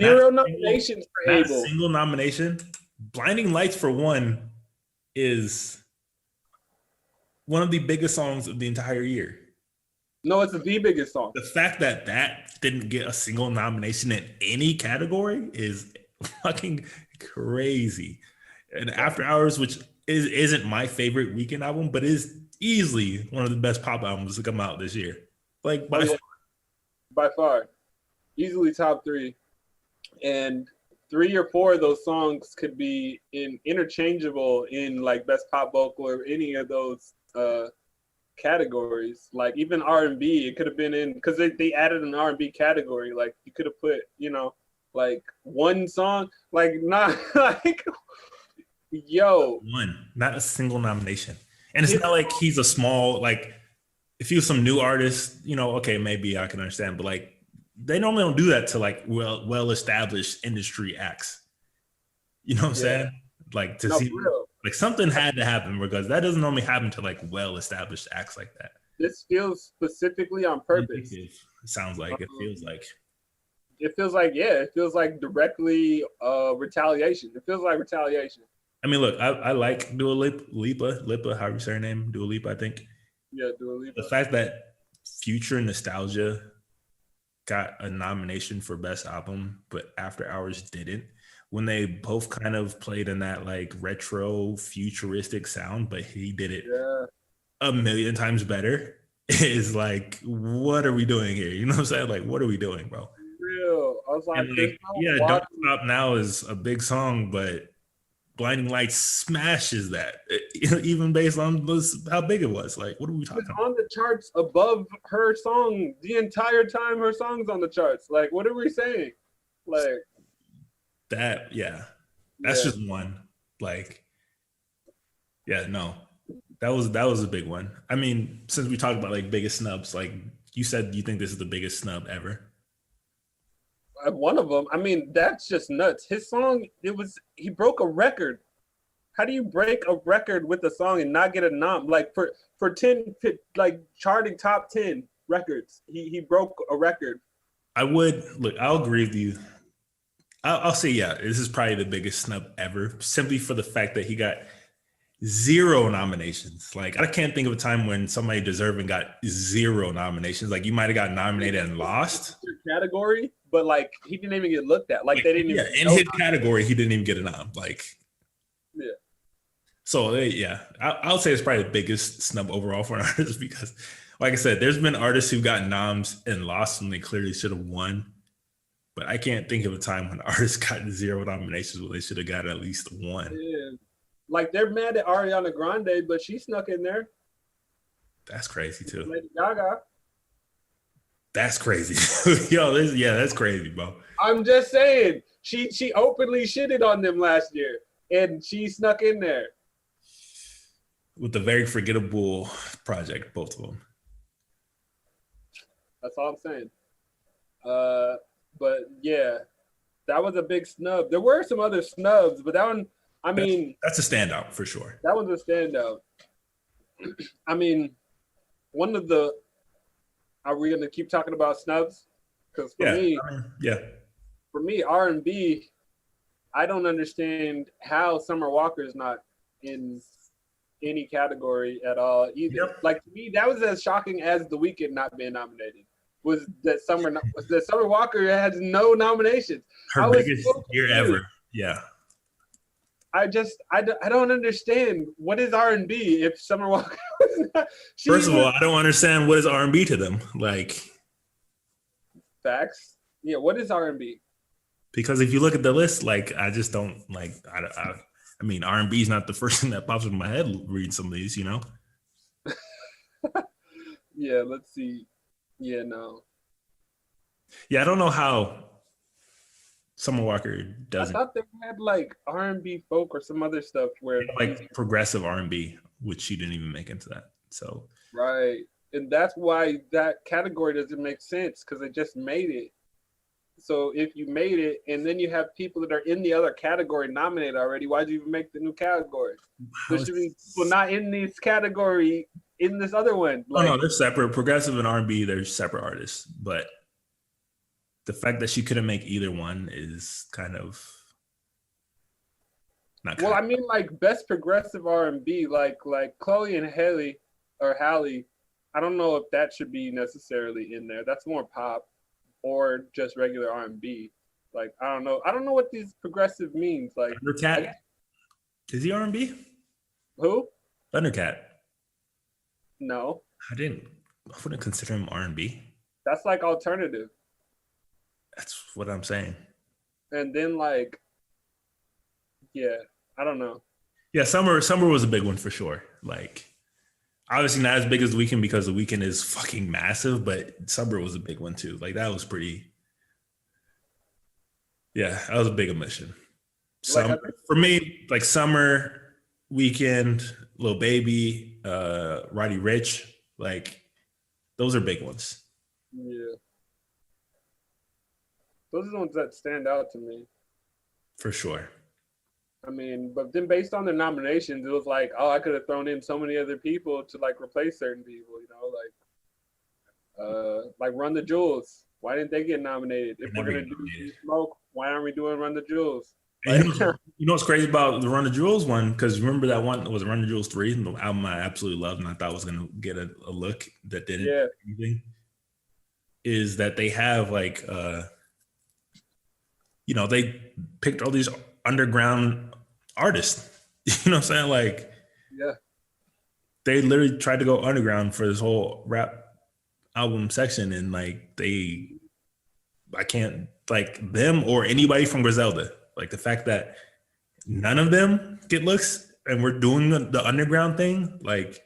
Not Zero a single, nominations for not a Abel. single nomination. Blinding Lights for one is one of the biggest songs of the entire year. No, it's the biggest song. The fact that that didn't get a single nomination in any category is fucking crazy. And After Hours, which isn't my favorite Weekend album, but is easily one of the best pop albums to come out this year. Like Oh by yeah, far. by far, easily top three, and three or four of those songs could be interchangeable in like best pop vocal or any of those categories. Like even R&B, it could have been in because they added an R&B category. Like you could have put, like one song, like not like yo, One, not a single nomination. And it's his not like he's a small, like, if he was some new artist, okay, maybe I can understand, but like, they normally don't do that to like well established industry acts. You know what I'm yeah, saying? Like to no for see, real. like something had to happen because that doesn't normally happen to like well established acts like that. This feels specifically on purpose. It sounds like it Um, feels like. it feels like it feels like directly retaliation. It feels like retaliation. I mean, look, I like Dua Lipa, however you say her name, Dua Lipa, I think. Yeah, Dua The Lipa. fact that Future Nostalgia got a nomination for best album, but After Hours didn't. When they both kind of played in that like retro futuristic sound, but he did it Yeah, a million times better. Is like, what are we doing here? You know what I'm saying? Like, what are we doing, bro? real. I was like, And there's like, no yeah, Don't water. Stop Now is a big song, but Blinding Lights smashes that, even based on how big it was. Like, what are we It's talking on the charts above her song the entire time her song's on the charts. Like, what are we saying? about? Like, That, yeah, that's yeah. just one. Like, yeah, no, that was a big one. I mean, since we talked about like biggest snubs, like you said, you think this is the biggest snub ever. One of them. I mean, that's just nuts. His song, he broke a record. How do you break a record with a song and not get a nom? Like for 10, like charting top 10 records, he broke a record. I would look. I'll agree with you. I'll say, yeah, this is probably the biggest snub ever, simply for the fact that he got zero nominations. Like, I can't think of a time when somebody deserving got zero nominations. Like, you might have got nominated and lost. Category, but like he didn't even get looked at. Like Like, they didn't yeah, even in know. his category, he didn't even get a nom. Like, Yeah. so yeah, I'll say it's probably the biggest snub overall for an artist because, like I said, there's been artists who got noms and lost when they clearly should have won. But I can't think of a time when artists got zero nominations when they should have got at least one. Yeah. Like they're mad at Ariana Grande, but she snuck in there. That's crazy too. Lady Gaga. That's crazy. Yo, yeah, that's crazy, bro. I'm just saying, she openly shitted on them last year, and she snuck in there. With the very forgettable project, both of them. That's all I'm saying. But yeah, that was a big snub. There were some other snubs, but that one, I mean, That's a standout for sure. that was a standout. I mean, one of the. Are we gonna keep talking about snubs? Because Yeah, I mean, yeah. for me, R&B, I don't understand how Summer Walker is not in any category at all either. Yep. Like to me, that was as shocking as The Weeknd not being nominated. Was that Summer Walker has no nominations. I Her was biggest so year confused. ever. Yeah. I don't understand what is R&B if Summer Walker was not. First of all, I don't understand what is R&B to them. Like, facts. Yeah, what is R&B? because if you look at the list, like, I just don't like. I mean, R&B is not the first thing that pops in my head reading some of these. Yeah, let's see. Yeah, no. Yeah, I don't know how Summer Walker I doesn't thought they had like R&B folk or some other stuff where like progressive R&B, which she didn't even make into that. So right, and that's why that category doesn't make sense because they just made it. So if you made it and then you have people that are in the other category nominated already, why'd you even make the new category? There should be people not in this category in this other one. Oh no, they're separate. Progressive and R&B, they're separate artists. But the fact that she couldn't make either one is kind of not. Well, I mean, like best progressive R&B, like Chloe and Haley or Halle. I don't know if that should be necessarily in there. That's more pop or just regular R&B. Like I don't know. I don't know what these progressive means. Like Thundercat. Is he R&B? Who? Thundercat. No. I wouldn't consider him R&B. That's like alternative. That's what I'm saying. And then like, yeah, I don't know. Yeah, Summer was a big one for sure. Like, obviously not as big as The Weeknd because The Weeknd is fucking massive, but Summer was a big one too. Like that was pretty. Yeah, that was a big omission. Summer, for me, like Summer, Weeknd, Lil Baby, Roddy Ricch, like those are big ones. Yeah. Those are the ones that stand out to me. For sure. I mean, but then based on their nominations, it was like, oh, I could have thrown in so many other people to like replace certain people, you know, like Run the Jewels. Why didn't they get nominated? If we're gonna do Smoke, why aren't we doing Run the Jewels? Like, you know what's crazy about the Run the Jewels one? Because remember that one was Run the Jewels 3, the album I absolutely loved and I thought was gonna get a look that didn't. Yeah. Anything. Is that they have like you know, they picked all these underground artists. You know what I'm saying? Like, yeah, they literally tried to go underground for this whole rap album section, and like I can't like them or anybody from Griselda. Like the fact that none of them get looks, and we're doing the underground thing, like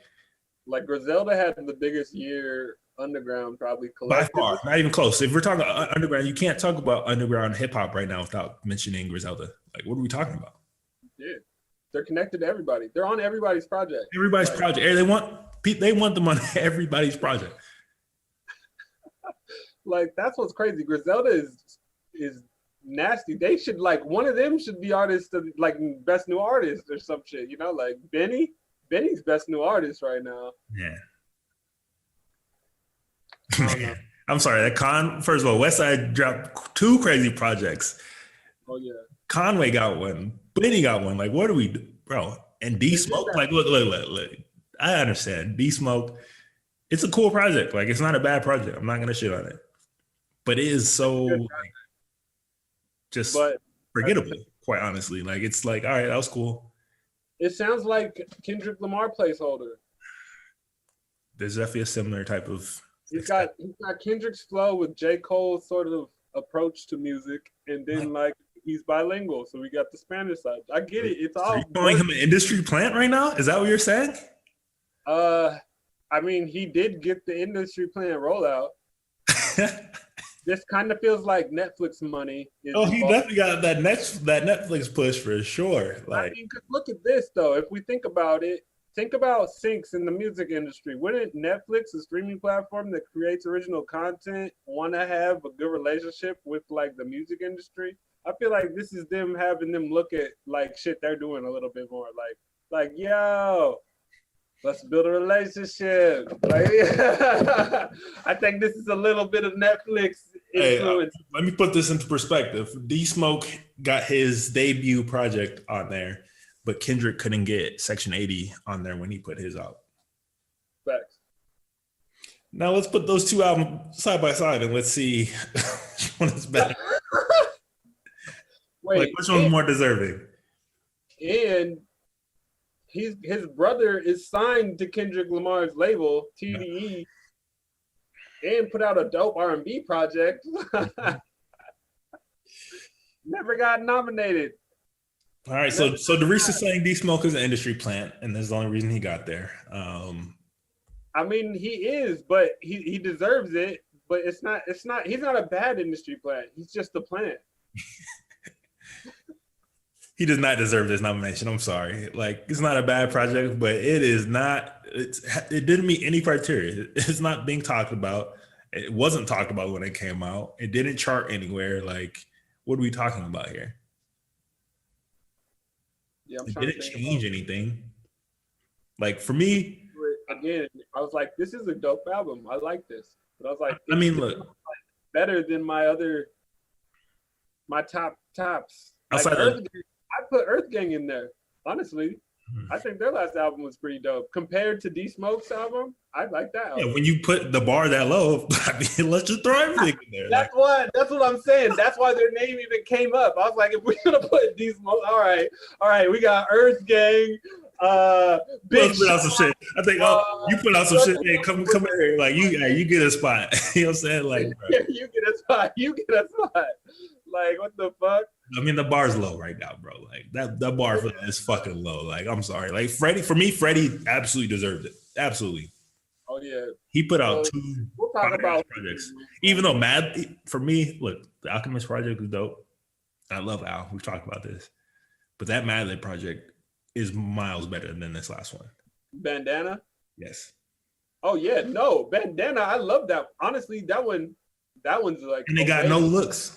Griselda had the biggest year underground probably by far, not even close. If we're talking underground, you can't talk about underground hip hop right now without mentioning Griselda. Like, what are we talking about? Yeah, they're connected to everybody. They're on everybody's project. Everybody's project. They want them on everybody's project. Like that's what's crazy. Griselda is nasty. They should like one of them should be artist of like best new artist or some shit. You know, like Benny's best new artist right now. Yeah. I'm sorry. That first of all, Westside dropped 2 crazy projects. Oh yeah. Conway got one. Benny got one. Like, what do we do, bro? And D Smoke. Like, look. I understand D Smoke. It's a cool project. Like, it's not a bad project. I'm not gonna shit on it, but it is so like, just forgettable. Quite honestly, like it's like, all right, that was cool. It sounds like Kendrick Lamar placeholder. There's definitely a similar type of. He's got Kendrick's flow with J. Cole's sort of approach to music, and then like he's bilingual, so we got the Spanish side. I get it. It's all. Are you calling him an industry plant right now? Is that what you're saying? I mean, he did get the industry plant rollout. This kind of feels like Netflix money. He definitely got that Netflix push for sure. Like, I mean, look at this though. If we think about it. Think about syncs in the music industry. Wouldn't Netflix, a streaming platform that creates original content, want to have a good relationship with like the music industry? I feel like this is them having them look at like shit they're doing a little bit more. Like yo, let's build a relationship. Like, I think this is a little bit of Netflix influence. Hey, let me put this into perspective. D Smoke got his debut project on there. But Kendrick couldn't get Section 80 on there when he put his out. Facts. Now let's put those 2 albums side by side and let's see which one is better. Wait, like which one's more deserving? And his brother is signed to Kendrick Lamar's label, TDE, and put out a dope R&B project. Never got nominated. All right, so DeReese is saying D Smoke is an industry plant, and that's the only reason he got there. I mean, he is, but he deserves it. But it's not. He's not a bad industry plant. He's just a plant. He does not deserve this nomination. I'm sorry. Like, it's not a bad project, but it is not. It didn't meet any criteria. It's not being talked about. It wasn't talked about when it came out. It didn't chart anywhere. Like, what are we talking about here? Yeah, it didn't change anything. Like for me, again, I was like, "This is a dope album. I like this." But I was like, I mean, look, better than my tops. Like Outside of I put Earth Gang in there. Honestly, I think their last album was pretty dope compared to D Smoke's album. I like that album. yeah, when you put the bar that low, I mean, let's just throw everything in there. That's what I'm saying. That's why their name even came up. I was like, if we're gonna put D Smoke, all right, we got Earth Gang. Big put out some shit. I think you put out some shit. Hey, come here. Like you get a spot. You know what I'm saying? Like yeah, you get a spot. Like what the fuck? I mean, the bar's low right now, bro. Like that bar for that is fucking low. Like I'm sorry. Like Freddie absolutely deserved it. Absolutely. Oh yeah. He put out two we'll talk about projects. Even though Mad, for me, look, the Alchemist project is dope. I love Al. We've talked about this, but that Mad Lib project is miles better than this last one. Bandana. Yes. Oh yeah, no Bandana. I love that. Honestly, that one's like. And they got no looks.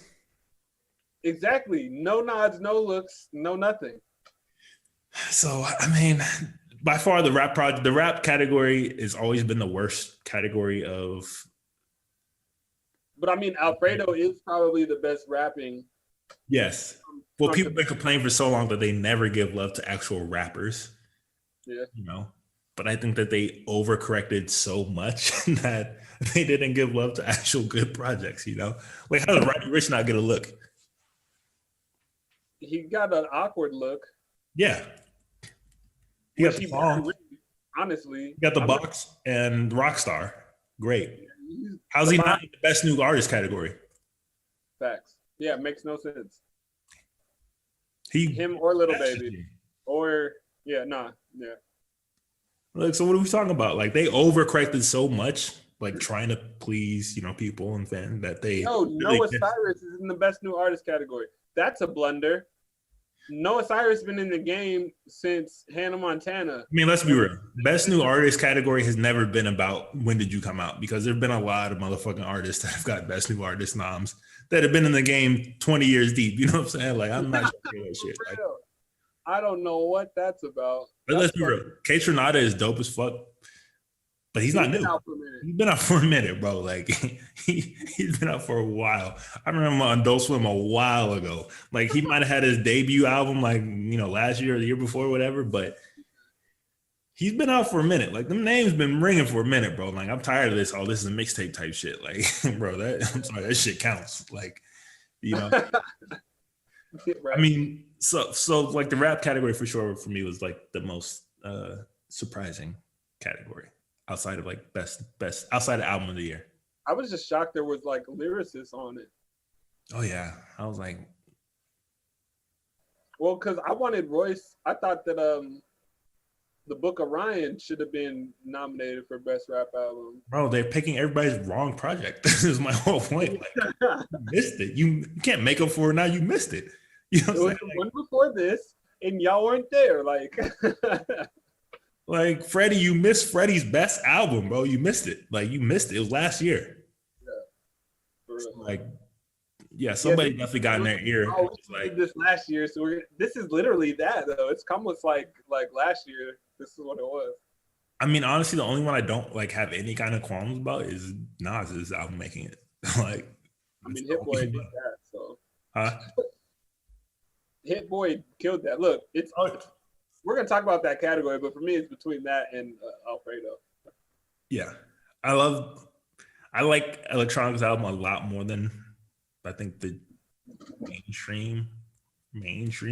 Exactly. No nods, no looks, no nothing. So I mean, by far the rap category has always been the worst category of. But I mean, Alfredo is probably the best rapping. Yes. Well, people have been complaining for so long that they never give love to actual rappers. Yeah. You know, but I think that they overcorrected so much that they didn't give love to actual good projects. You know, like how did Roddy Ricch not get a look? He got an awkward look. Yeah. He got the song. Honestly. He got the box and Rockstar. Great. How's he not in the best new artist category? Facts. Yeah, it makes no sense. Him or Little Baby. Or yeah. Like, so what are we talking about? Like they overcorrected so much, like trying to please, people and fans that they. No, Noah Cyrus is in the best new artist category. That's a blunder. Noah Cyrus has been in the game since Hannah Montana. I mean, let's be real. Best new artist category has never been about when did you come out, because there've been a lot of motherfucking artists that have got best new artist noms that have been in the game 20 years deep. You know what I'm saying? Like, I'm not sure that shit. Like, I don't know what that's about. But let's be real. K Tronada is dope as fuck, but he's not new. He's been out for a minute, bro. Like he's been out for a while. I remember on Adult Swim a while ago. Like he might have had his debut album like, last year or the year before, whatever, but he's been out for a minute. Like them names been ringing for a minute, bro. Like I'm tired of this. Oh, this is a mixtape type shit. Like, bro, I'm sorry, that shit counts. Like, Right. I mean, so like the rap category for sure for me was like the most surprising category outside of like best outside of album of the year. I was just shocked there was like lyricists on it. Oh yeah, I was like, well, because I wanted Royce. I thought that the Book of Ryan should have been nominated for best rap album. Bro, they're picking everybody's wrong project. This is my whole point. Like, you missed it. You can't make up for it now. You missed it. You know what I'm saying? One before this, and y'all weren't there. Like Freddie, you missed Freddie's best album, bro. You missed it. Like you missed it. It was last year. Yeah. So, like, yeah, somebody definitely got in their ear. Oh, we did this last year, so this is literally that though. It's almost like last year. This is what it was. I mean, honestly, the only one I don't like have any kind of qualms about is Nas's album making it. Like, I mean, Hit Boy did that, so. Huh? Hit Boy killed that. Look, we're gonna talk about that category, but for me, it's between that and Alfredo. Yeah, I like Electronica's album a lot more than I think the mainstream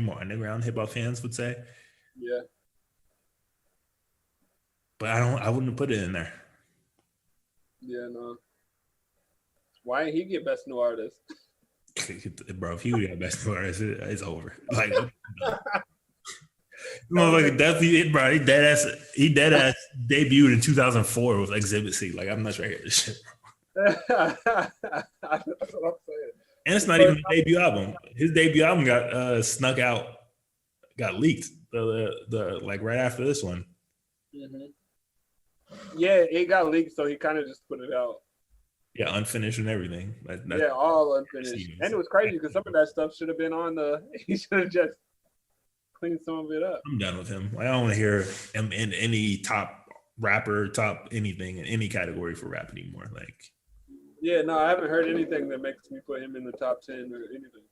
or underground hip hop fans would say. Yeah, but I wouldn't put it in there. Yeah, no. Why didn't he get best new artist? Bro, if he would get best new artist, it's over. Like, like definitely, bro. He dead ass debuted in 2004 with Exhibit C. Like, I'm not sure I hear this shit, bro. That's what I'm saying. And it's not even a debut album. His debut album got snuck out, got leaked. The like right after this one. Mm-hmm. Yeah, it got leaked, so he kind of just put it out. Yeah, unfinished and everything. Yeah, all unfinished. And it was crazy because some of that stuff should have been on he should have just cleaned some of it up. I'm done with him. I don't want to hear him in any top rapper, top anything in any category for rap anymore. Like, Yeah, no, I haven't heard anything that makes me put him in the top 10 or anything.